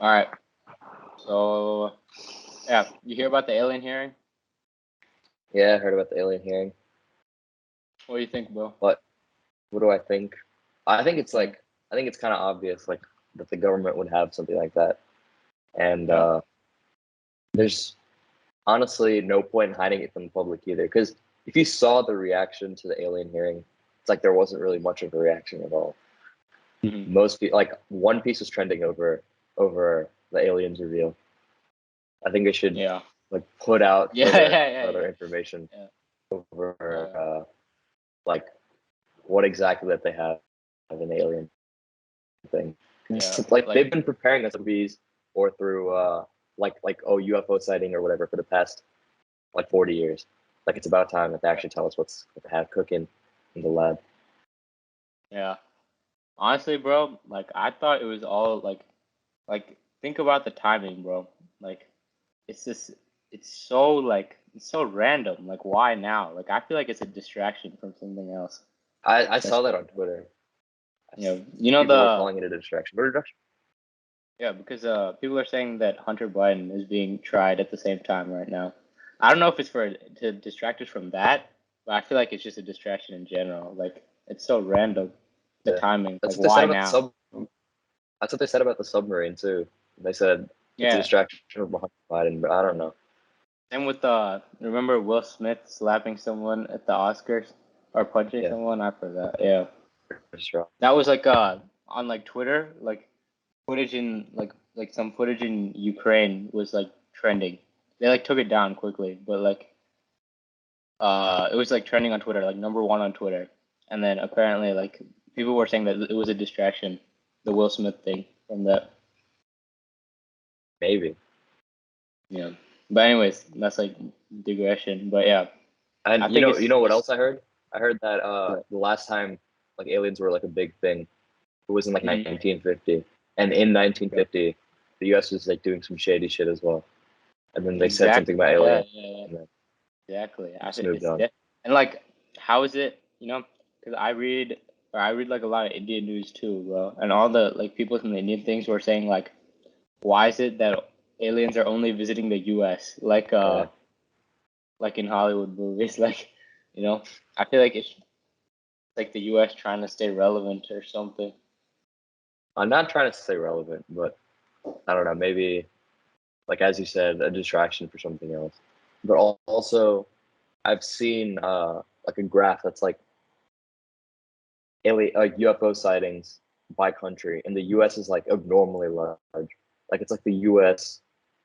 All right. So, yeah, you hear about the alien hearing? Yeah, I heard about the alien hearing. What do you think, bro? What do I think? I think it's like I think it's kind of obvious, like that the government would have something like that, and Yeah. there's honestly no point in hiding it from the public either. Because if you saw the reaction to the alien hearing, it's like there wasn't really much of a reaction at all. Mm-hmm. Most people, like One Piece was trending over the aliens reveal. I think they should Yeah. like put out Yeah, further information yeah. over Yeah. like what exactly that they have of an alien thing. Yeah. Like Like, they've been preparing us movies or through like UFO sighting or whatever for the past like 40 years. Like it's about time that they actually tell us what they have cooking in the lab. yeah. Honestly, bro, like I thought it was all like think about the timing, bro. Like it's just it's so random. Like why now? Like I feel like it's a distraction from something else. I That's saw that on Twitter. you know People were the calling it a distraction. But a distraction. yeah, because people are saying that Hunter Biden is being tried at the same time right now. I don't know if it's for to distract us from that, but I feel like it's just a distraction in general. Like it's so random, the Yeah. timing. That's Like what they said why about the now? sub. That's what they said about the submarine too. They said it's a Yeah. distraction from behind Biden, but I don't know. Same with remember Will Smith slapping someone at the Oscars or punching Yeah, someone? I forgot. Yeah. it's wrong. That was like on like Twitter, like footage in like some footage in Ukraine was like trending. They like took it down quickly, but like it was like trending on Twitter, like number one on Twitter. And then apparently like people were saying that it was a distraction, the Will Smith thing from that. Maybe. Yeah. But anyways, that's like digression. But yeah, And I think you know what it's else I heard? I heard that what. the last time like aliens were like a big thing, it was in like Mhm. 1950, and in 1950, the U.S. was like doing some shady shit as well. And then they said something Exactly. about Yeah, aliens, yeah, yeah. and then Exactly. I just think moved it's on. and like how is it, because I read like a lot of Indian news too, bro. And all the like people from the Indian things were saying like why is it that aliens are only visiting the US Yeah, like in Hollywood movies like, you know, I feel like it's like the US trying to stay relevant or something. I'm not trying to stay relevant, but I don't know. Maybe like as you said, a distraction for something else. But also, I've seen like a graph that's like UFO sightings by country, and the U.S. is like abnormally large. Like it's like the U.S.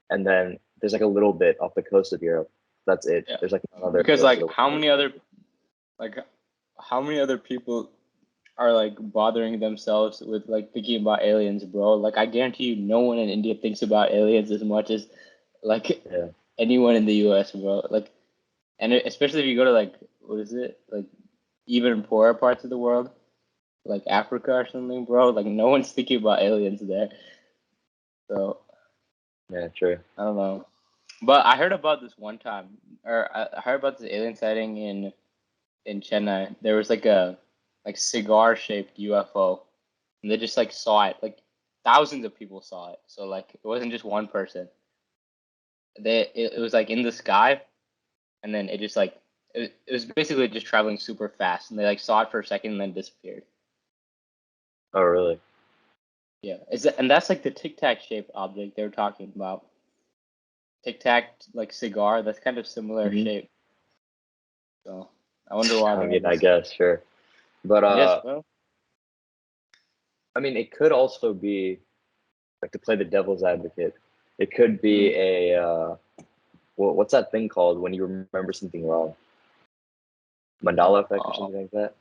and then there's like a little bit off the coast of Europe. That's it. Yeah. There's like another Because rest of like the world. like how many other people are like bothering themselves with like thinking about aliens, bro. Like I guarantee you, no one in India thinks about aliens as much as like Yeah, anyone in the U.S., bro. Like, and especially if you go to like what is it, like even poorer parts of the world, like Africa or something, bro. Like no one's thinking about aliens there. So yeah, true. I don't know. But I heard about this one time, or I heard about this alien sighting in Chennai. There was like a like cigar shaped UFO, and they just like saw it. Like thousands of people saw it. So like it wasn't just one person. It was like in the sky, and then it just like it was basically just traveling super fast, and they like saw it for a second and then disappeared. Oh, really? Yeah, and that's like the Tic Tac shaped object they were talking about. Tic Tac like cigar, that's kind of similar Hmm. shape. So I wonder why I that mean, I is. guess sure, but Yes, well, I mean, it could also be like to play the devil's advocate. It could mm-hmm. be a what's that thing called when you remember something wrong? Mandala effect or something like that.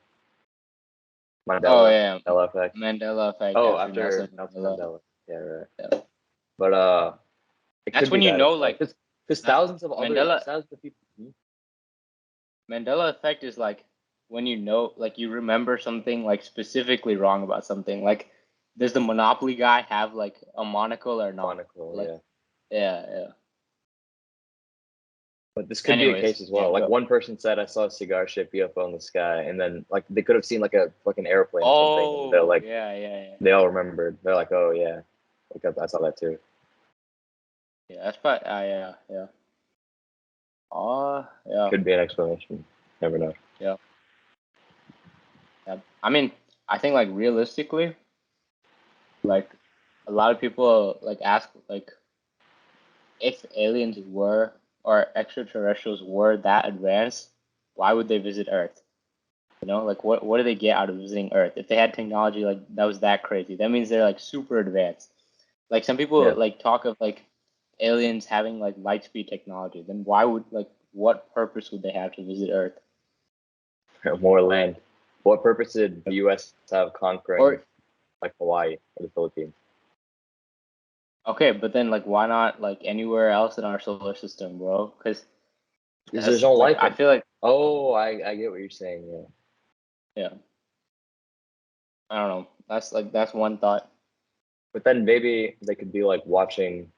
Oh Mandela yeah, effect. Mandela effect Oh, after after Nelson Nelson Mandela. Mandela. Yeah, right. Yeah. But it That's could when be you that know as well. like Because that Mandela thousands of people. Mandela effect is like when you know like you remember something like specifically wrong about something. Like does the Monopoly guy have like a monocle or not? Monocle, Like yeah. yeah, yeah. But this could be a Anyways, case as yeah, well. Like go. one person said, "I saw a cigar-shaped UFO in the sky," and then like they could have seen like a fucking airplane or something, and they're Oh, like, yeah, yeah, yeah. they all remembered. They're like, "Oh yeah." Like I saw that too. Yeah, that's probably yeah. Oh, yeah. Could be an explanation. Never know. Yeah. I mean, I think like realistically, like a lot of people like ask like if aliens were or extraterrestrials were that advanced, why would they visit Earth? You know, like what do they get out of visiting Earth? If they had technology like that was that crazy, that means they're like super advanced. Like some people Yeah. like talk of like aliens having like light speed technology. Then why would like what purpose would they have to visit Earth? More land. What purpose did the U.S. have conquering Or like Hawaii or the Philippines? okay, but then like why not like anywhere else in our solar system, bro? Because Because there's that's no like life I in. feel like Oh, I get what you're saying. Yeah. yeah, I don't know. That's one thought. But then maybe they could be like watching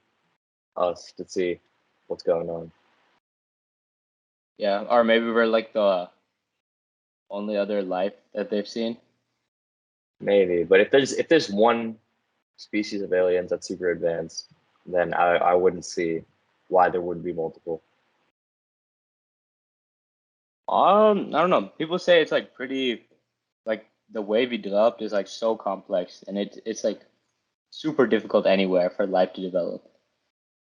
us to see what's going on. Yeah, or maybe we're like the only other life that they've seen. Maybe. But if there's one species of aliens that's super advanced, then I wouldn't see why there wouldn't be multiple. I don't know. People say it's like pretty like the way we developed is like so complex and it's like super difficult anywhere for life to develop.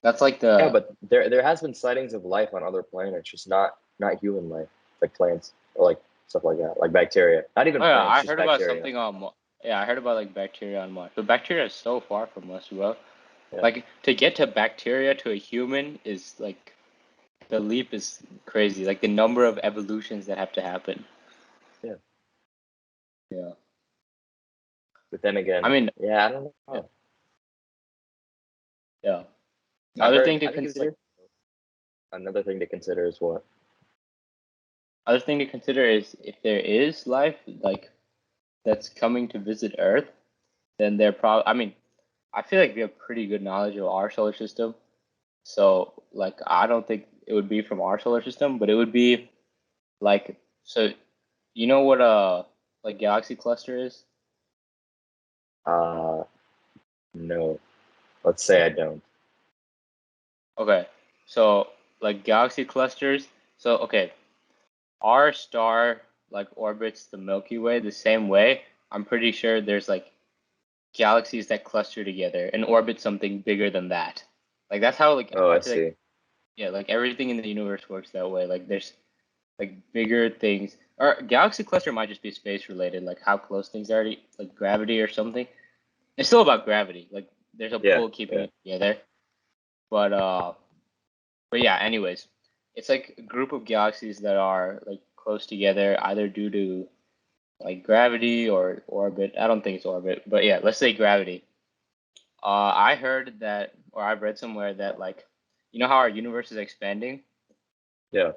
That's like Yeah, the but there has been sightings of life on other planets, just not human life, like plants or like stuff like that, like bacteria. Not even oh yeah, plants, I just heard about bacteria. something on yeah, I heard about like bacteria on Mars. But bacteria is so far from us, bro. Yeah, Like to get to bacteria to a human is like the leap is crazy. Like the number of evolutions that have to happen. yeah. Yeah. But then I again, mean, yeah, I don't yeah. know. Yeah. I've Other thing heard. to I think it's like consider. another thing to consider is what. Other thing to consider is if there is life like that's coming to visit Earth, then they're probably. I mean, I feel like we have pretty good knowledge of our solar system. So like, I don't think it would be from our solar system, but it would be like so. You know what a like galaxy cluster is? Uh, no. Let's say I don't. Okay, so like galaxy clusters. So okay, our star like orbits the Milky Way the same way. I'm pretty sure there's like galaxies that cluster together and orbit something bigger than that. Like that's how like Oh, I I feel like see. yeah, like everything in the universe works that way. Like there's like bigger things or galaxy cluster might just be space related, like how close things are to like gravity or something. It's still about gravity. Like there's a Yeah, pull keeping yeah. it together. But but yeah, anyways, it's like a group of galaxies that are like close together either due to like gravity or orbit. I don't think it's orbit, but yeah, let's say gravity. I heard that, or I've read somewhere that like, you know how our universe is expanding. Yeah.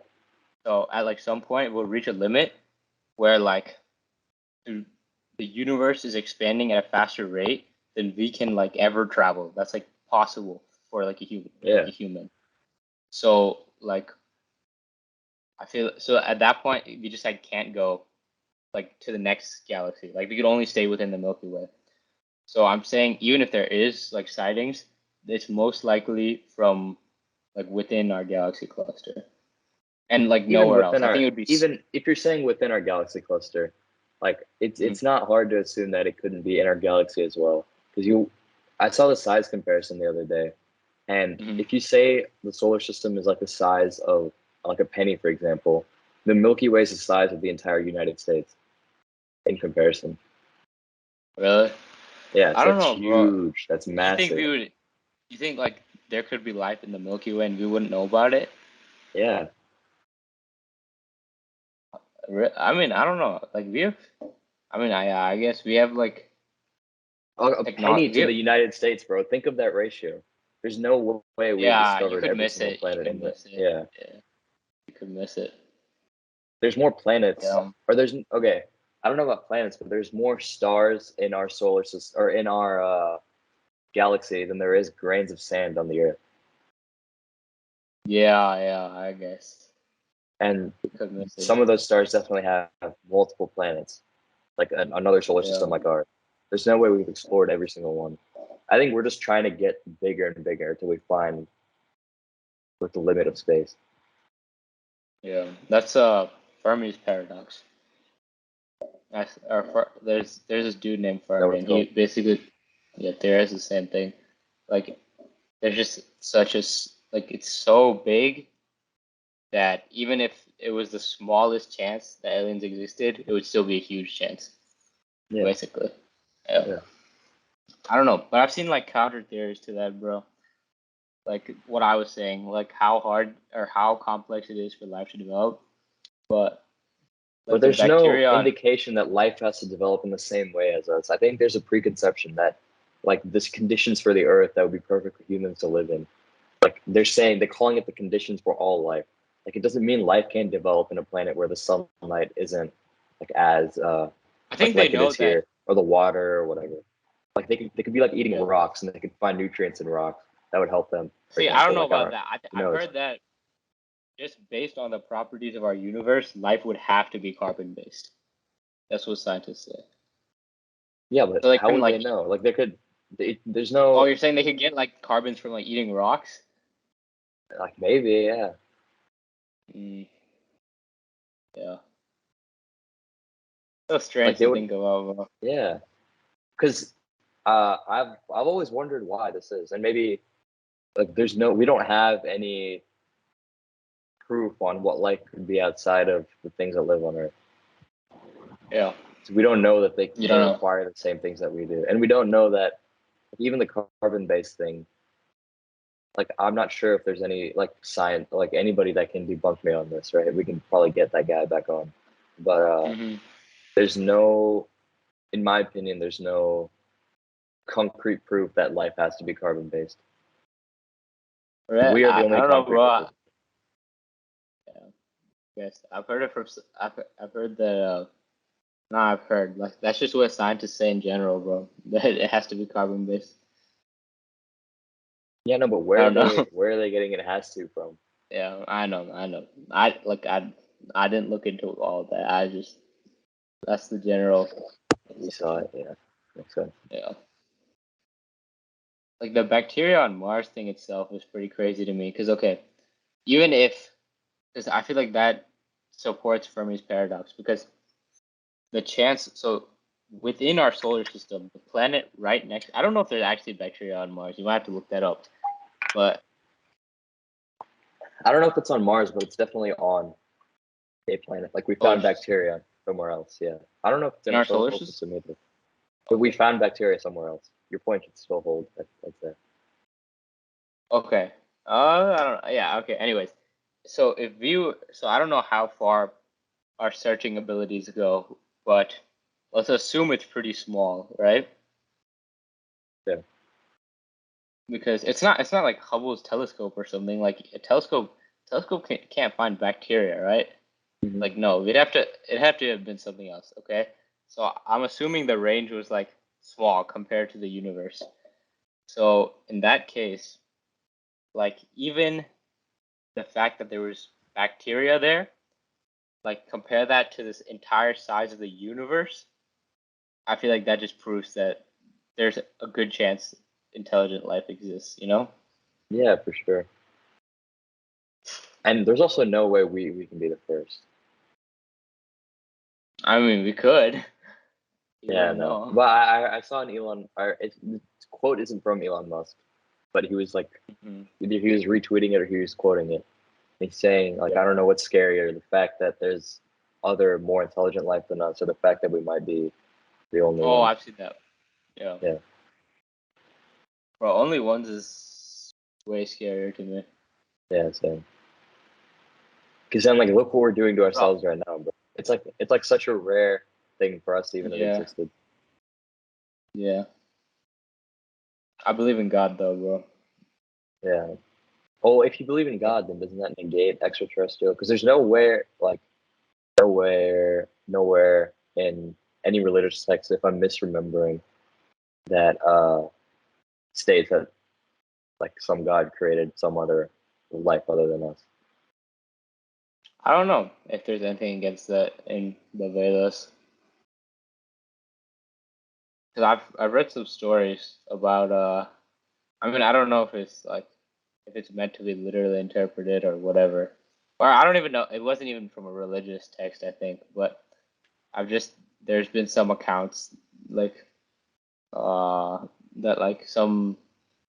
So at like some point we'll reach a limit where like the the universe is expanding at a faster rate than we can like ever travel. That's like possible for like Yeah. a human. So like I feel so at that point we just like can't go like to the next galaxy. Like we could only stay within the Milky Way. So I'm saying even if there is like sightings, it's most likely from like within our galaxy cluster and like Even nowhere else. within I think our, it would be. even if you're saying within our galaxy cluster, like Mhm, it's not hard to assume that it couldn't be in our galaxy as well. Because I saw the size comparison the other day, and mhm. if you say the solar system is like the size of like a penny, for example, the Milky Way is the size of the entire United States in comparison. Really? Yeah, I so don't that's know, bro. huge. That's You think massive. we would? You think like there could be life in the Milky Way and we wouldn't know about it? Yeah. I mean, I don't know. Like we have. I mean, I guess we have like A penny to the technology. United States, bro. Think of that ratio. There's no way we've Yeah, you discovered could every miss single it. You planet could in the. miss it. Yeah. Yeah, you could miss it. There's more planets, Yeah. or there's okay. I don't know about planets, but there's more stars in our solar system or in our galaxy than there is grains of sand on the Earth. Yeah, yeah. I guess And you could miss it. some of those stars definitely have multiple planets, like another solar Yeah. system like ours. There's no way we've explored every single one. I think we're just trying to get bigger and bigger until we find with the limit of space. Yeah, that's Fermi's paradox. There's this dude named That Fermi, was and he cool. basically theorizes the same thing. Like there's just such a like it's so big that even if it was the smallest chance that aliens existed, it would still be a huge chance. Yeah. Basically. Yeah. I don't know, but I've seen like counter theories to that, bro. Like what I was saying, like how hard or how complex it is for life to develop, but But like the there's no bacteria indication that life has to develop in the same way as us. I think there's a preconception that like this conditions for the earth that would be perfect for humans to live in. Like they're calling it the conditions for all life. Like it doesn't mean life can't develop in a planet where the sunlight isn't like as I think they like it know is that. here, or the water or whatever. Like they could be like eating Yeah. rocks and they could find nutrients in rocks that would help them. For See, I don't example, know like I about don't that. who I've knows. heard that just based on the properties of our universe, life would have to be carbon based. That's what scientists say. Yeah, but So they how can would they like, know? Like there's oh, no you're saying they could get like carbons from like eating rocks? like maybe yeah. Mm, yeah. So Like strange they to would think about, bro. yeah. Because I've always wondered why this is, and maybe like we don't have any proof on what life could be outside of the things that live on Earth. Yeah. So we don't know that You they don't know. require the same things that we do, and we don't know that even the carbon-based thing. Like I'm not sure if there's any like science, like anybody that can debunk me on this, right? We can probably get that guy back on, but Mm-hmm. there's no, in my opinion, there's no concrete proof that life has to be carbon-based. Right. We are the I only don't know, concrete bro. proof. Yeah. Yes, I've heard it from. I've heard that. No, I've heard like that's just what scientists say in general, bro. That it has to be carbon based. Yeah, no, but I don't know. where are they getting it has to from? Yeah, I know, I know. I didn't look into all of that. I just that's the general. You saw it, yeah. Makes sense. Yeah, like the bacteria on Mars thing itself is pretty crazy to me. Because okay, even if because I feel like that supports Fermi's paradox because the chance so within our solar system, the planet right next. I don't know if there's actually bacteria on Mars. You might have to look that up. But I don't know if it's on Mars, but it's definitely on a planet. Like we solar found system, bacteria somewhere else. Yeah, I don't know if it's in in our our solar solar system. system either, but we found bacteria somewhere else. Your point should still hold. That's it. Okay. I don't know. Yeah. Okay. Anyways, so I don't know how far our searching abilities go, but let's assume it's pretty small, right? Yeah. Because it's not like Hubble's telescope or something. Like a telescope can't find bacteria, right? Mm-hmm. Like no, it'd have to have been something else. Okay. So I'm assuming the range was like small compared to the universe. So in that case, like even the fact that there was bacteria there, like compare that to this entire size of the universe, I feel like that just proves that there's a good chance intelligent life exists, you know? Yeah, for sure. And there's also no way we can be the first. I mean, we could. You Yeah, never no. know. But I saw an the quote isn't from Elon Musk, but he was like Hmm. either he was retweeting it or he was quoting it. He's saying like I Yeah. don't know what's scarier, the fact that there's other more intelligent life than us, or the fact that we might be the only Oh, one. I've seen that. Yeah. Yeah, Bro, only ones is way scarier to me. yeah, same. Because then like look what we're doing to Bro. ourselves right now, bro. It's like such a rare thing for us to even have Yeah. existed. Yeah. I believe in God though, bro. Yeah. Oh, if you believe in God, then doesn't that negate extraterrestrial? Because there's nowhere in any religious text, if I'm misremembering, that states that like some God created some other life other than us. I don't know if there's anything against that in the Vedas. because I've read some stories about I mean, I don't know if it's like if it's meant to be literally interpreted or whatever, or I don't even know. It wasn't even from a religious text, I think, but I've just there's been some accounts like that like some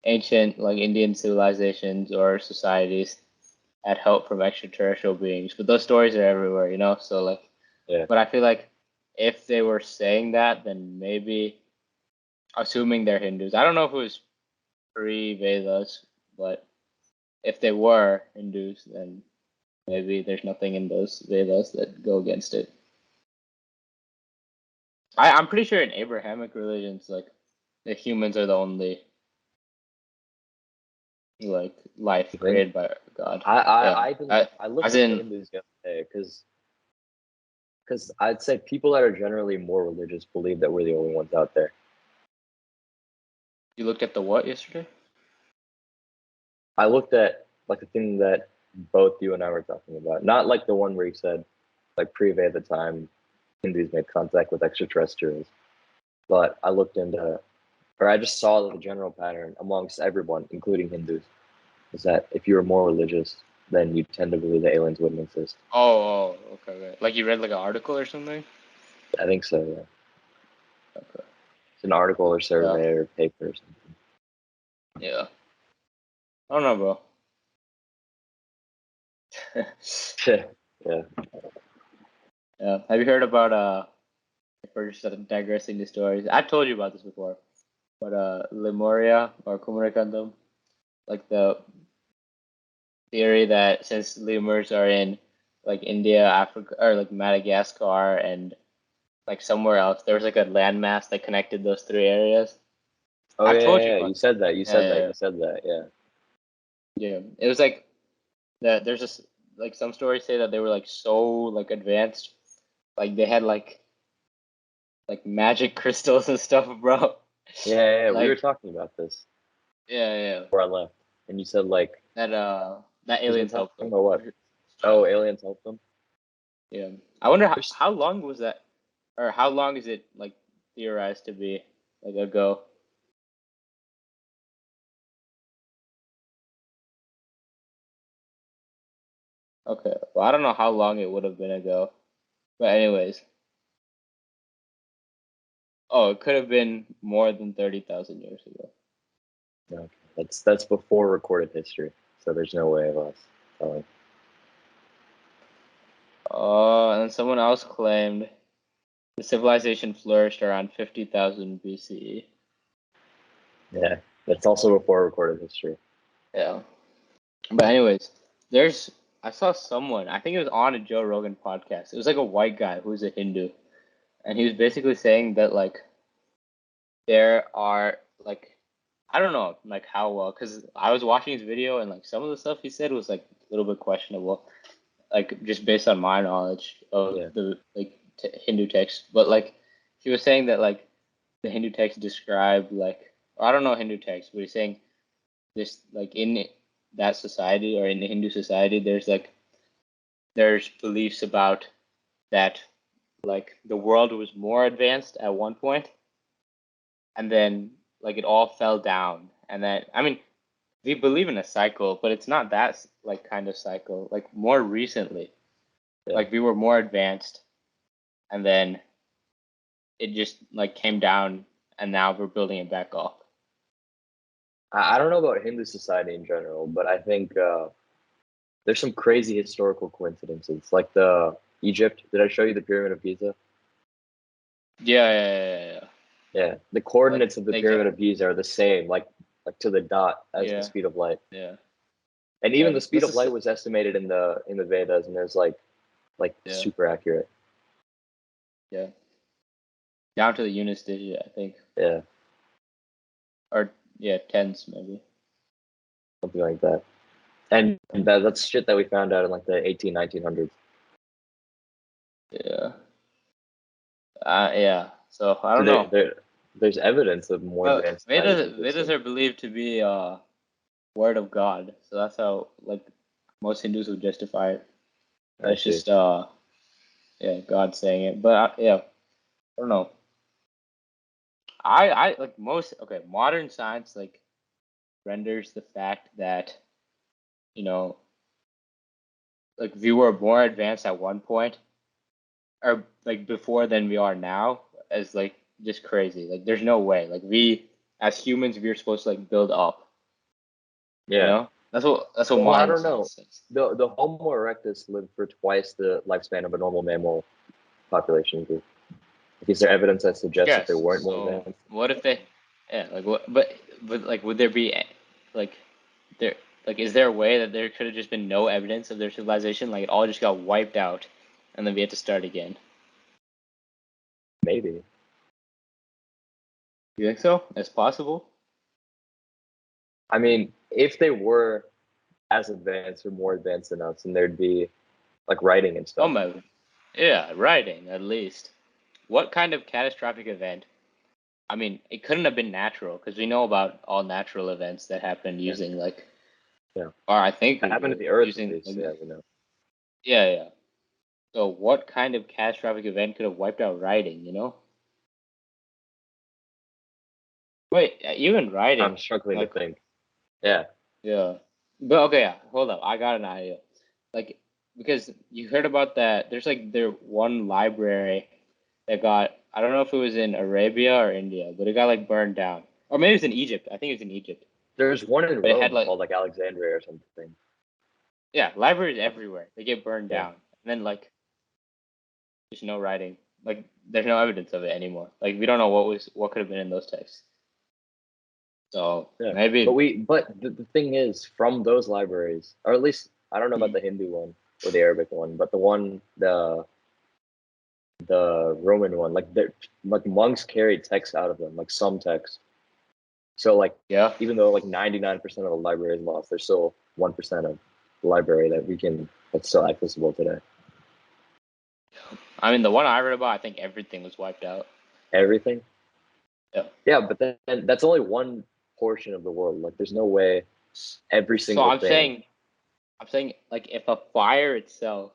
ancient like Indian civilizations or societies had help from extraterrestrial beings, but those stories are everywhere, you know. So like, Yeah. but I feel like if they were saying that, then maybe assuming they're Hindus. I don't know if it was pre-Vedas, but if they were Hindus, then maybe there's nothing in those Vedas that go against it. I'm pretty sure in Abrahamic religions, like the humans are the only like life You think? created by God. Yeah, I looked as into in Hindus yesterday because I'd say people that are generally more religious believe that we're the only ones out there. you looked at the what yesterday? I looked at like the thing that both you and I were talking about, not like the one where you said like pre-Veda time Hindus made contact with extraterrestrials, but I looked into, or I just saw that the general pattern amongst everyone, including Hindus, is that if you were more religious, then you tend to believe that aliens wouldn't exist. Okay. Like you read like an article or something? I think so. Yeah, Okay. it's an article or Yeah. survey or paper or something. Yeah. I don't know, bro. Yeah. Yeah. Have you heard about if we're just digressing the stories? I told you about this before, but Lemuria or Kumarikandam, like the theory that since lemurs are in like India, Africa, or like Madagascar and like somewhere else, there was like a landmass that connected those three areas. Oh I've yeah, told you yeah. You about said that. You yeah, said yeah, that. yeah. You said that. Yeah. Yeah. It was like that. There's just like some stories say that they were like so like advanced, like they had like magic crystals and stuff, bro. Yeah, yeah, yeah. We were Like talking about this yeah, before I left, and you said like, that because we're aliens talking helped them. about what? Oh, aliens helped them. Yeah. I wonder There's, how long was that, or how long is it like theorized to be like ago? Okay. Well, I don't know how long it would have been ago, but anyways, oh, it could have been more than 30,000 years ago. no, that's before recorded history, so there's no way of us telling. Oh, and someone else claimed the civilization flourished around 50,000 BCE. Yeah, that's also before recorded history. Yeah. But anyways, there's I saw someone, I think it was on a Joe Rogan podcast. It was like a white guy who's a Hindu, and he was basically saying that like there are like I don't know like how well because I was watching his video and like some of the stuff he said was like a little bit questionable, like just based on my knowledge of Yeah, the like Hindu text. But like he was saying that like the Hindu text describe like I don't know Hindu text, but he's saying this like in that society or in the Hindu society, there's beliefs about that like the world was more advanced at one point, and then like it all fell down, and then I mean we believe in a cycle, but it's not that like kind of cycle. Like more recently, yeah. like we were more advanced, and then it just like came down, and now we're building it back up. I don't know about Hindu society in general, but I think there's some crazy historical coincidences, like the Egypt. Did I show you the Pyramid of Giza? Yeah. Yeah, the Like coordinates of the they Pyramid get of Giza are the same, like to the dot as the yeah, speed of light. yeah, And yeah. even the speed This of is light was estimated in the Vedas, and there's like yeah, super accurate. yeah. Down to the units digit, I think, Yeah, or yeah, tens maybe. something like that. And that's shit that we found out in like the 1900s. Yeah, yeah. So I So don't know. there's evidence of more But advanced societies Vedas existing. are believed to be word of God, so that's how like most Hindus would justify it. I That's see. just yeah, God saying it. But yeah, I don't know. I like modern science like renders the fact that, you know, like we were more advanced at one point or like before than we are now as like just crazy. Like there's no way. Like we as humans we're supposed to like build up. You Yeah. know? That's what Well, I modern don't know. science says. The Homo erectus lived for twice the lifespan of a normal mammal population group. Is there evidence that suggests that they Yes. weren't more So advanced? what if they yeah, like what but like would there be like there like is there a way that there could have just been no evidence of their civilization? Like it all just got wiped out and then we had to start again. Maybe. You think so? It's possible? I mean, if they were as advanced or more advanced than us, then there'd be like writing and Oh stuff. my yeah, writing at least. What kind of catastrophic event? I mean, it couldn't have been natural because we know about all natural events that happened Yeah. using like, Yeah. or I think That we happened to do the Earth at using least. like, Yeah, we know. yeah, yeah. So what kind of catastrophic event could have wiped out writing? You know? Wait, even I'm writing, struggling to like, think. Yeah. yeah. But okay, yeah. Hold up, I got an idea. Like, because you heard about that? There's like there one library that got I don't know if it was in Arabia or India, but it got like burned down, or maybe it was in Egypt. I think it was in Egypt, There's one in but it had Rome like called like Alexandria or something. yeah, libraries everywhere. They get burned Yeah. down, and then like there's no writing. Like there's no evidence of it anymore. Like we don't know what could have been in those texts. So Yeah. maybe But the thing is, from those libraries, or at least I don't know about the Hindu one or the Arabic one, but the Roman one, like monks carried text out of them, like some text. So like yeah. even though like 99% of the library is lost, there's still 1% of the library that's still accessible today. I mean the one I read about, I think everything was wiped out. Everything. Yeah. Yeah, but then that's only one portion of the world. Like there's no way every So single thing. I'm saying like if a fire itself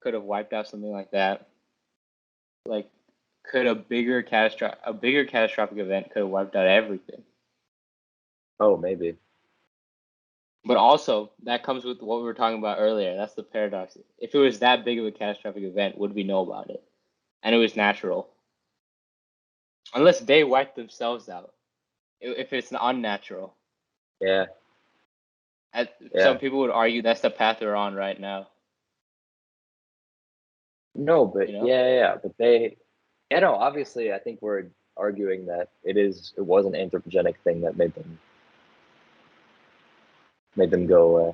could have wiped out something like that, like could a bigger catastrophic event could have wiped out everything. Oh, maybe. But also that comes with what we were talking about earlier. That's the paradox. If it was that big of a catastrophic event, would we know about it? And it was natural. Unless they wiped themselves out. If it's unnatural. Yeah, Some yeah. people would argue that's the path we're on right now. No, You but know? yeah. But yeah, no. Obviously, I think we're arguing that it was an anthropogenic thing that made them go away.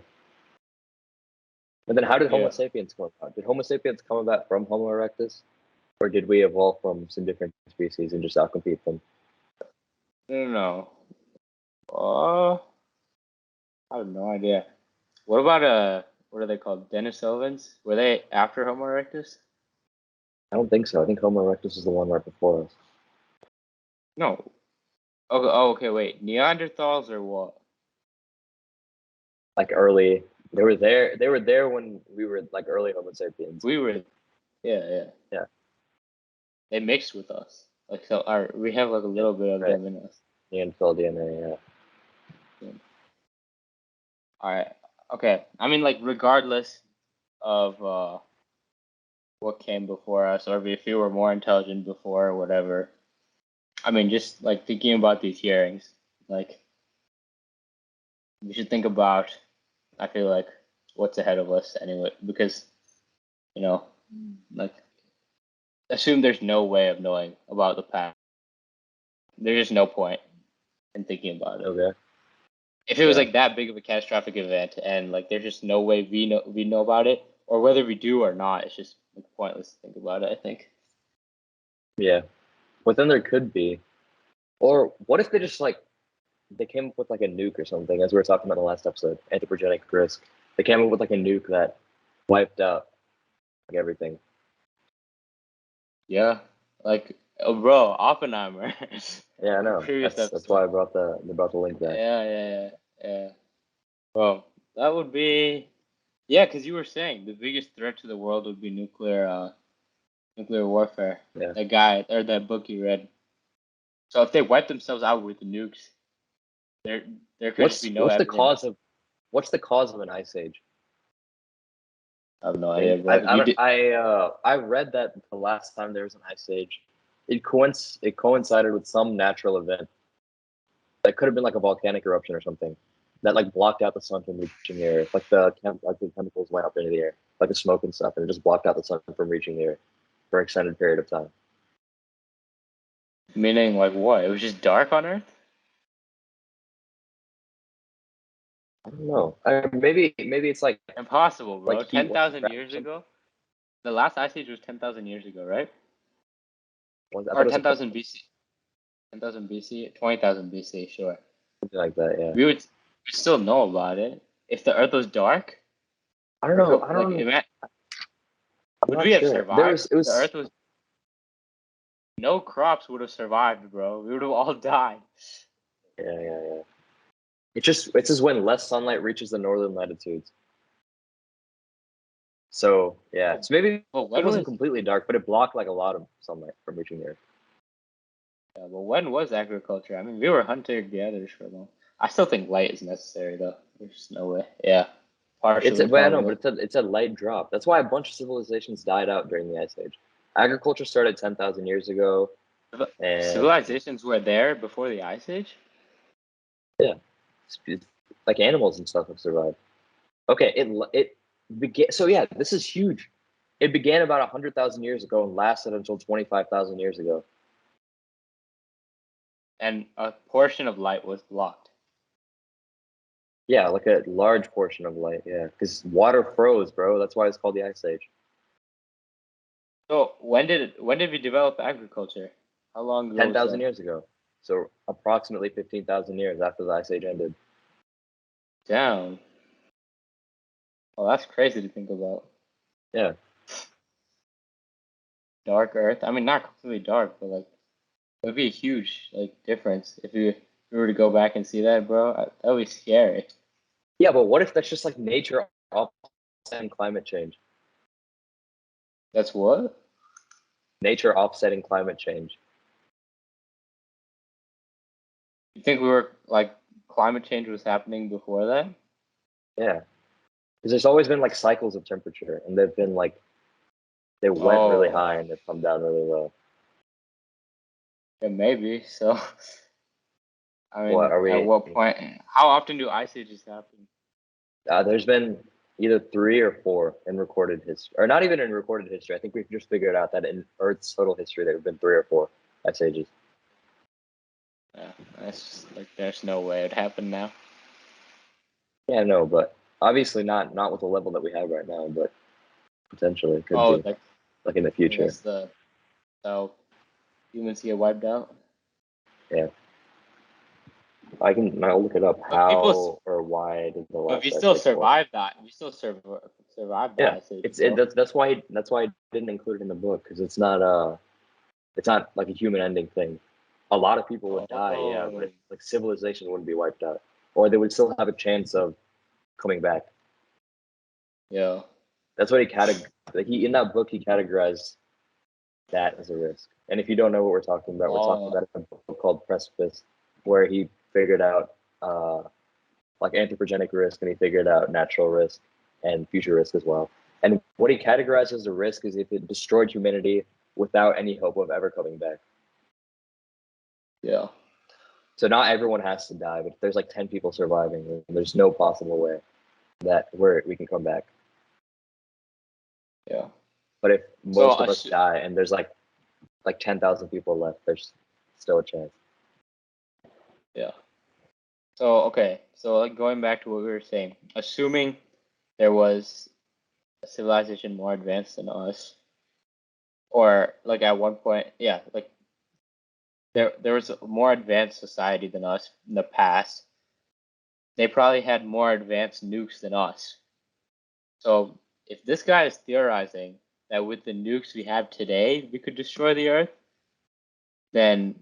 But then, how did Homo Yeah. sapiens come about? Did Homo sapiens come about from Homo erectus, or did we evolve from some different species and just outcompete them? I don't know. I have no idea. What about what are they called? Denisovans? Were they after Homo erectus? I don't think so. I think Homo erectus is the one right before us. No. Okay, oh, okay, wait. Neanderthals or what? Like early, they were there. They were there when we were like early Homo sapiens. We were, yeah, yeah. Yeah. They mixed with us. Like so, we have like a little bit of Right. them in us. Neanderthal DNA. Yeah. Yeah. All right. Okay. I mean, like, regardless of what came before us, or if you were more intelligent before or whatever. I mean, just like thinking about these hearings, like we should think about. I feel like what's ahead of us anyway, because you know, like assume there's no way of knowing about the past. There's just no point in thinking about it. Okay. If it was Yeah. like that big of a catastrophic event, and like there's just no way we know about it, or whether we do or not, it's just like, pointless to think about it. I think. Yeah. But then there could be, or what if they just like they came up with like a nuke or something, as we were talking about in the last episode, anthropogenic risk. They came up with like a nuke that wiped out like everything. Yeah, like bro, Oppenheimer. Yeah, I The know. previous That's why episode. I brought the link back. Yeah. Well, that would be yeah, because you were saying the biggest threat to the world would be nuclear warfare. Yeah. That guy or that book you read. So if they wipe themselves out with the nukes, there could just be no what's the evidence. cause of an ice age? I have no idea, bro. I read that the last time there was an ice age, it coincided with some natural event that could have been like a volcanic eruption or something that like blocked out the sun from reaching the air. Like the chemicals went up into the air, like the smoke and stuff, and it just blocked out the sun from reaching the air for an extended period of time. Meaning, like what? It was just dark on Earth? I don't know. Maybe it's like Impossible, bro. heat 10,000 years ago? The last ice age was 10,000 years ago, right? I thought Or it was 10,000 BC. 10,000 BC? 20,000 BC, sure. something like that. Yeah. We still know about it. If the Earth was dark, I don't know. I'm would not we have sure. survived? The Earth was. No crops would have survived, bro. We would have all died. Yeah. It's just when less sunlight reaches the northern latitudes. So yeah, so maybe Well, it wasn't completely dark, but it blocked like a lot of sunlight from reaching the Earth. Yeah, but when was agriculture? I mean, we were hunter-gatherers for a long. I still think light is necessary, though. There's no way. Yeah, partially. I know, but it's a light drop. That's why a bunch of civilizations died out during the Ice Age. Agriculture started 10,000 years ago, and civilizations were there before the Ice Age. Yeah, like animals and stuff have survived. Okay, it began. So yeah, this is huge. It began about 100,000 years ago and lasted until 25,000 years ago. And a portion of light was blocked. Yeah, like a large portion of light. Yeah, because water froze, bro. That's why it's called the Ice Age. So when did we develop agriculture? How long ago? 10,000 years ago. So approximately 15,000 years after the Ice Age ended. Damn. Well, that's crazy to think about. Yeah. Dark Earth. I mean, not completely dark, but like it would be a huge like difference if we were to go back and see that, bro. That would be scary. Yeah, but what if that's just like nature offsetting climate change? That's what? Nature offsetting climate change. You think we were like climate change was happening before that? Yeah. Because there's always been like cycles of temperature, and they've been like they went really high and they've come down really low. Yeah, maybe. So, I mean, What are we? at what point? How often do ice ages happen? There's been either 3 or 4 in recorded history, or not even in recorded history. I think we've just figured out that in Earth's total history, there have been 3 or 4 ice ages. Yeah, that's just, like there's no way it happened now. Yeah, no, but obviously not with the level that we have right now, but potentially it could be like in the future. That's so humans get wiped out. Yeah. I'll look it up. How or why did the last? But we still survived that. We still survived that. Yeah, that's why I didn't include it in the book, because it's not like a human ending thing. A lot of people would die, yeah, but like civilization wouldn't be wiped out, or they would still have a chance of coming back. Yeah. That's what he in that book he categorized that as a risk. And if you don't know what we're talking about, we're talking about a book called Precipice, where he figured out like anthropogenic risk, and he figured out natural risk and future risk as well. And what he categorizes as a risk is if it destroyed humanity without any hope of ever coming back. Yeah. So not everyone has to die, but if there's like 10 people surviving, there's no possible way that we can come back. Yeah. But if most of us die and there's like 10,000 people left, there's still a chance. Yeah. So okay, so like going back to what we were saying, assuming there was a civilization more advanced than us, or like at one point, yeah, like there was a more advanced society than us in the past. They probably had more advanced nukes than us. So if this guy is theorizing that with the nukes we have today, we could destroy the Earth, then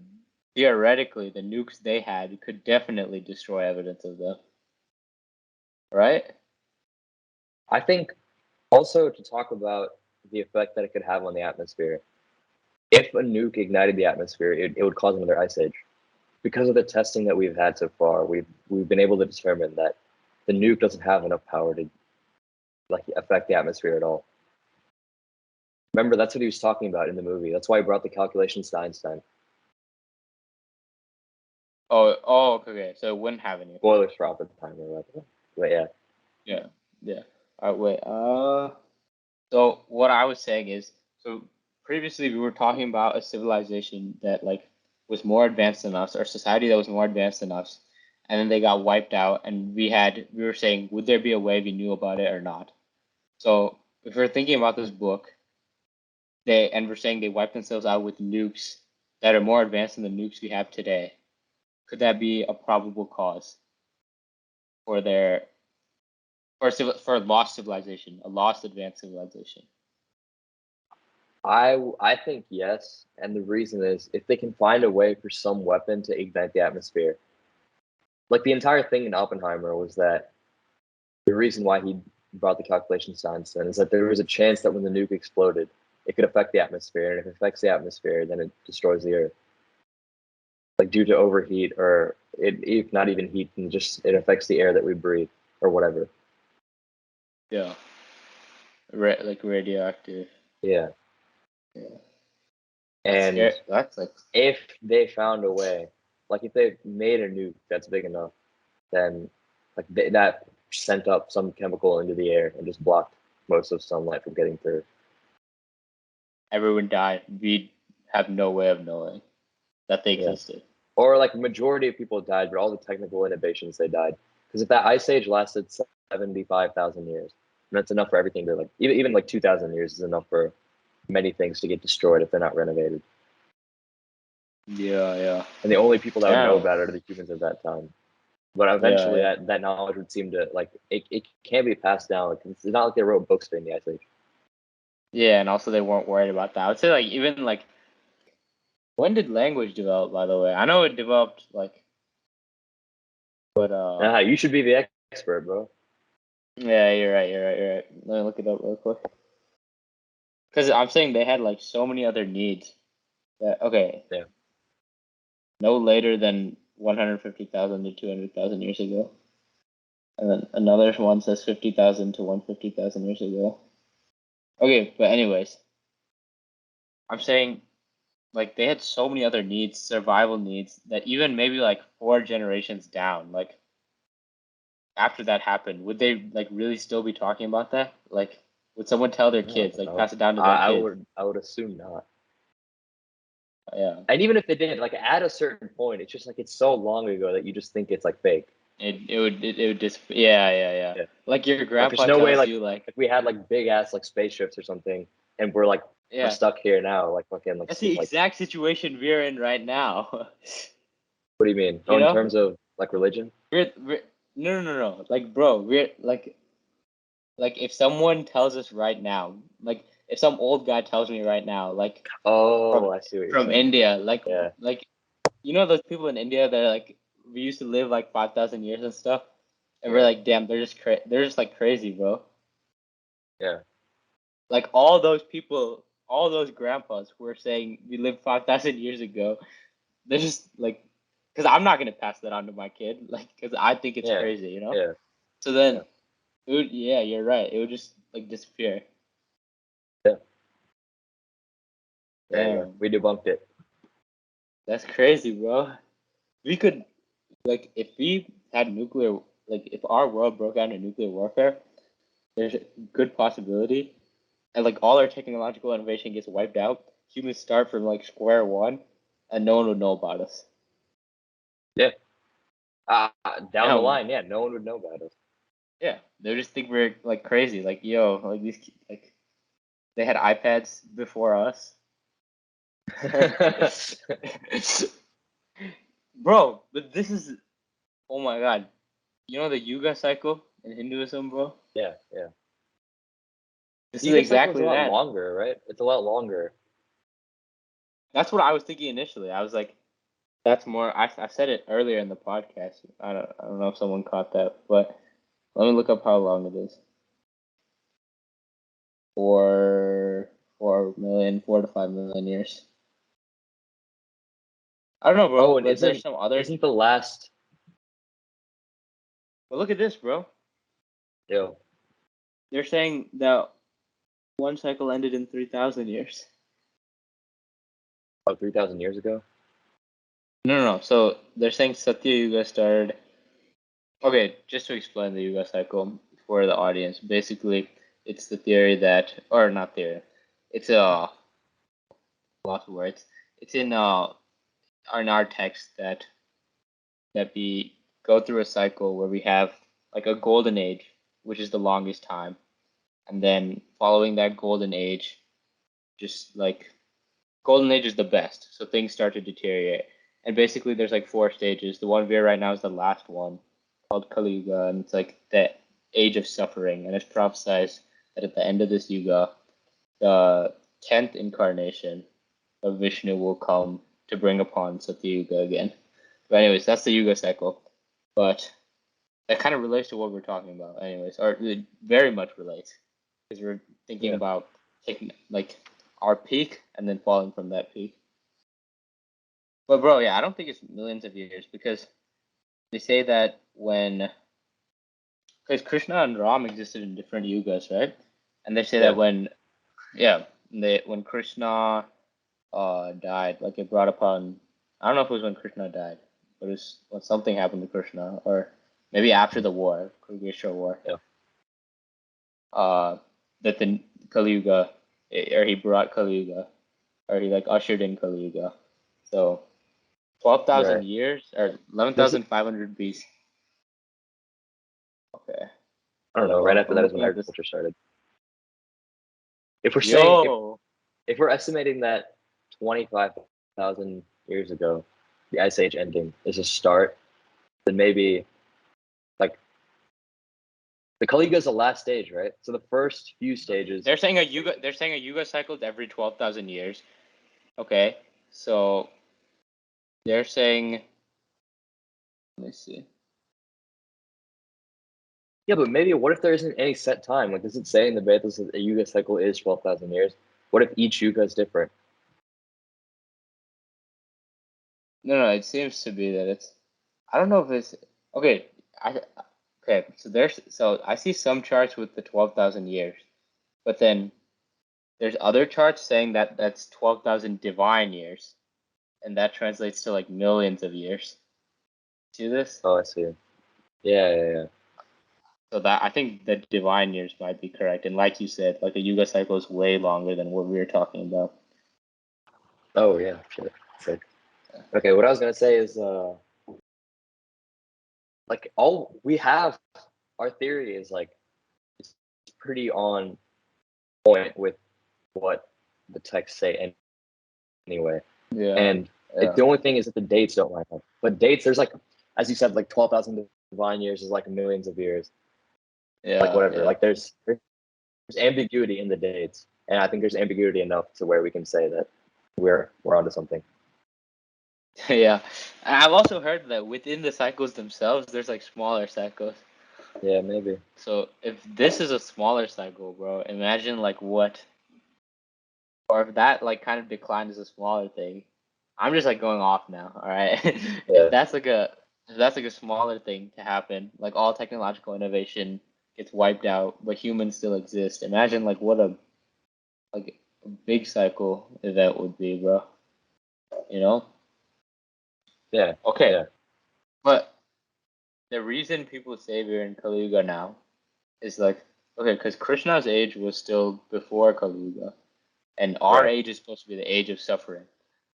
theoretically the nukes they had could definitely destroy evidence of them. Right? I think also to talk about the effect that it could have on the atmosphere. if a nuke ignited the atmosphere, it would cause another ice age. Because of the testing that we've had so far, we've been able to determine that the nuke doesn't have enough power to like affect the atmosphere at all. Remember, that's what he was talking about in the movie. That's why he brought the calculations to Einstein. Okay. So it wouldn't have any. Spoilers for Oppenheimer, but yeah. Yeah. All right, wait. So what I was saying is, so previously we were talking about a civilization that like was more advanced than us, or society that was more advanced than us, and then they got wiped out, and we were saying, would there be a way we knew about it or not? So if we're thinking about this book, we're saying they wiped themselves out with nukes that are more advanced than the nukes we have today. Could that be a probable cause for for a lost civilization, a lost advanced civilization? I think yes, and the reason is if they can find a way for some weapon to ignite the atmosphere. Like the entire thing in Oppenheimer was that the reason why he brought the calculations to Einstein is that there was a chance that when the nuke exploded, it could affect the atmosphere, and if it affects the atmosphere, then it destroys the Earth. Like due to overheat, or if not even heat, and just it affects the air that we breathe, or whatever. Yeah. Like radioactive. Yeah. Yeah. And That's like if they found a way, like if they made a nuke that's big enough, then like that sent up some chemical into the air and just blocked most of sunlight from getting through. everyone died. We'd have no way of knowing that they Yeah. existed. Or like majority of people died, but all the technical innovations they died. Because if that ice age lasted 75,000 years, and that's enough for everything to like even like 2,000 years is enough for many things to get destroyed if they're not renovated. Yeah. And the only people that would know Damn. about it are the humans at that time. But eventually, Yeah. that knowledge would seem to like it can be passed down. Like, it's not like they wrote books during the ice age. Yeah, and also they weren't worried about that. I would say like even like when did language develop, by the way? I know it developed like but You should be the expert, bro. yeah, you're right. Let me look it up real quick. Because I'm saying they had like so many other needs that Yeah. no later than 150,000 to 200,000 years ago. And then another one says 50,000 to 150,000 years ago. Okay, but anyways, I'm saying like they had so many other needs, survival needs, that even maybe like 4 generations down, like after that happened, would they like really still be talking about that? Like, would someone tell their kids, like pass it down to their kids? I would assume not. Yeah. And even if they did, like at a certain point, it's just like it's so long ago that you just think it's like fake. It would just yeah. Yeah. Like your Like there's grandpa no way tells like you like if we had like big ass like spaceships or something, and we're yeah. stuck here now, like fucking That's the exact situation we're in right now. What do you mean? You In know? terms of like religion? We're no. Like bro, we're like if someone tells us right now, like if some old guy tells me right now, like Oh, I see what you're from saying. India, Yeah. like you know those people in India that are like we used to live like 5,000 years and stuff, and we're Yeah. like, damn, they're just like crazy, bro. Yeah. Like all those people, all those grandpas who are saying we lived 5,000 years ago, they're just like, because I'm not gonna pass that on to my kid, like, because I think it's Yeah. crazy, you know. Yeah. So then, Yeah. yeah, you're right. It would just like disappear. Yeah. There you go. Damn, We debunked it. that's crazy, bro. We could like if we had nuclear, like if our world broke out into nuclear warfare, there's a good possibility, and like all our technological innovation gets wiped out. Humans start from like square one, and no one would know about us. Yeah. Down the Damn. line, yeah, no one would know about us. Yeah, they would just think we're like crazy. Like yo, like like they had iPads before us. Bro, but this is oh my god. You know the Yuga cycle in Hinduism, bro? Yeah. Yeah. This is Yuga cycle is a exactly lot that. longer, right? It's a lot longer. That's what I was thinking initially. I was like, that's more. I said it earlier in the podcast. I don't know if someone caught that, but let me look up how long it is. 4 to 5 million years. I don't know, bro. Oh, and But there's some other. isn't the last? But look at this, bro. Yo, They're saying that one cycle ended in 3,000 years. 3,000 years ago. No. So they're saying Satya Yuga started. Okay, just to explain the Yuga cycle for the audience, basically, it's the theory that, or not theory, it's a lots of words. It's in our text that we go through a cycle where we have like a golden age, which is the longest time, and then following that golden age, just like golden age is the best, so things start to deteriorate. And basically, there's like four stages. The one we're right now is the last one, called Kali Yuga, and it's like the age of suffering. And it's prophesied that at the end of this Yuga, the 10th incarnation of Vishnu will come to bring upon Satya Yuga again. But anyways, that's the Yuga cycle. But that kind of relates to what we're talking about, anyways, or it very much relates because we're thinking about taking like our peak and then falling from that peak. But bro, yeah, I don't think it's millions of years because they say that because Krishna and Ram existed in different yugas, right? And they say that when Krishna died, like it brought upon, I don't know if it was when Krishna died, but it was when something happened to Krishna, or maybe after the war, Kurukshetra war. Yeah. That the Kali Yuga, or he brought Kali Yuga, or he like ushered in Kali Yuga. So 12,000 Right. years or 11,500 BC. Okay. I don't know. Right after I'm that is looking when at this. agriculture started. If we're saying Yo, if we're estimating that 25,000 years ago, the ice age ending is a start, then maybe like the Kali Yuga is the last stage, right? So the first few stages. they're saying a Yuga cycle is every 12,000 years. Okay, so they're saying. Let me see. Yeah, but maybe what if there isn't any set time? Like, does it say in the Vedas that a Yuga cycle is 12,000 years? What if each Yuga is different? No. It seems to be that it's. I don't know if it's okay. Okay. So I see some charts with the 12,000 years, but then there's other charts saying that that's 12,000 divine years, and that translates to like millions of years. See this? Oh, I see. Yeah. So that I think the divine years might be correct, and like you said, like a Yuga cycle is way longer than what we were talking about. Oh, yeah. Sure. Sick. Okay, what I was gonna say is, like, all we have, our theory is like it's pretty on point with what the texts say anyway. Yeah. And the only thing is that the dates don't line up. But dates, there's like, as you said, like 12,000 divine years is like millions of years. Yeah. Like whatever. Yeah. Like there's ambiguity in the dates, and I think there's ambiguity enough to where we can say that we're onto something. Yeah. I've also heard that within the cycles themselves, there's like smaller cycles. Yeah, maybe. So if this is a smaller cycle, bro, imagine like what, or if that like kind of decline is a smaller thing. I'm just like going off now. All right. Yeah. If that's like a smaller thing to happen, like all technological innovation gets wiped out, but humans still exist. Imagine like what a big cycle event would be, bro. You know? Yeah. Okay. Yeah. But the reason people say we're in Kali Yuga now is like, okay, because Krishna's age was still before Kali Yuga, and our Right. age is supposed to be the age of suffering.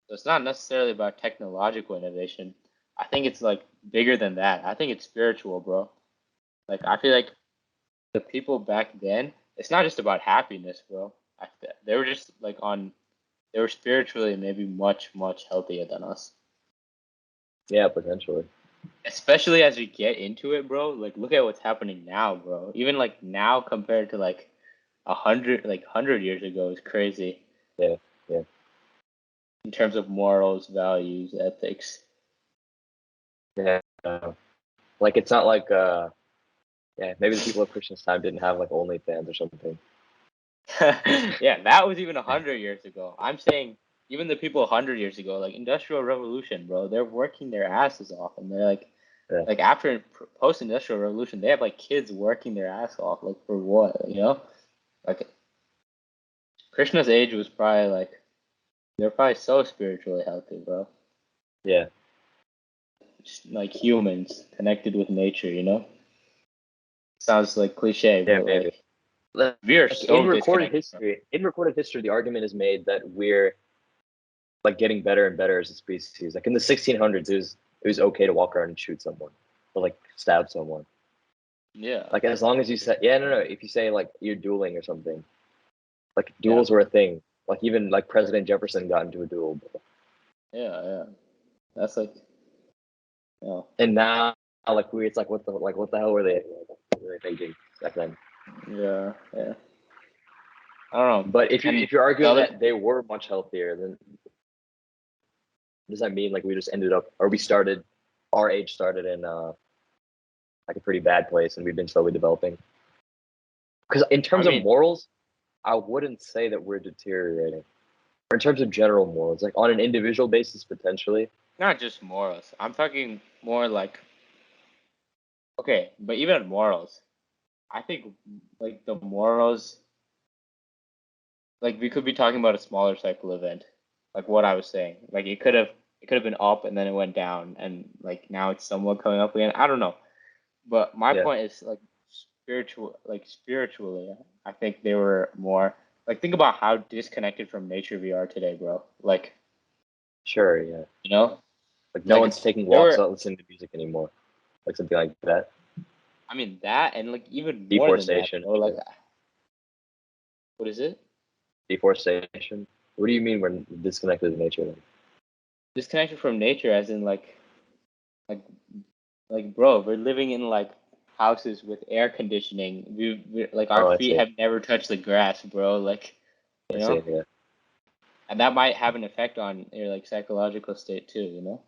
So it's not necessarily about technological innovation. I think it's like bigger than that. I think it's spiritual, bro. Like I feel like the people back then, it's not just about happiness, bro. They were just like they were spiritually maybe much healthier than us. Yeah, potentially. Especially as we get into it, bro. Like look at what's happening now, bro. Even like now compared to like 100 years ago is crazy. Yeah. In terms of morals, values, ethics. Yeah. Like it's not like yeah, maybe the people of Krishna's time didn't have like OnlyFans or something. Yeah, that was even 100 years ago. I'm saying even the people 100 years ago, like Industrial Revolution, bro, they're working their asses off, and they're Yeah. like after post-industrial revolution, they have like kids working their ass off, like for what, you know? Like Krishna's age was probably like they're probably so spiritually healthy, bro. Yeah. Just like humans connected with nature, you know? Sounds like cliche, Yeah, but maybe. like we are Like so disconnected from. in recorded history, the argument is made that we're like getting better and better as a species. Like in the 1600s, it was okay to walk around and shoot someone, or like stab someone. Yeah. Like as long as you say, yeah, no, if you say like you're dueling or something, like Yeah. duels were a thing. Like even like President Jefferson got into a duel. Yeah, yeah. That's like, yeah. And now, like it's like what the hell were they thinking back then? Yeah, yeah. I don't know. But And if you're the arguing other, that they were much healthier, then does that mean like we just ended up, or we started, our age started in like a pretty bad place, and we've been slowly developing? Because in I terms of mean, morals, I wouldn't say that we're deteriorating. Or in terms of general morals, like on an individual basis, potentially. not just morals. I'm talking more like, okay, but even morals. I think like the morals, like we could be talking about a smaller cycle event, like what I was saying. Like it could have been up and then it went down, and like now it's somewhat coming up again. I don't know, but my Yeah. point is like spiritually, I think they were more like think about how disconnected from nature we are today, bro. Like Sure. Yeah. you know, Like no like one's taking there walks were. out listening to music anymore, like something like that. I mean that, and like even more than that, Deforestation. bro. Like Sure. what is it? Deforestation. What do you mean we're disconnected with nature? Then? Disconnected from nature, as in like bro, we're living in like houses with air conditioning. We like our Oh, I feet see. have never touched the grass, bro. Like you I see. know, Yeah. and that might have an effect on your like psychological state too. You know,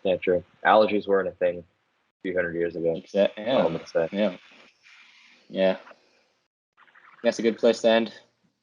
Yeah. True. Allergies weren't a thing a few hundred years ago. exactly. I'm Yeah, gonna say. yeah, yeah. That's a good place to end.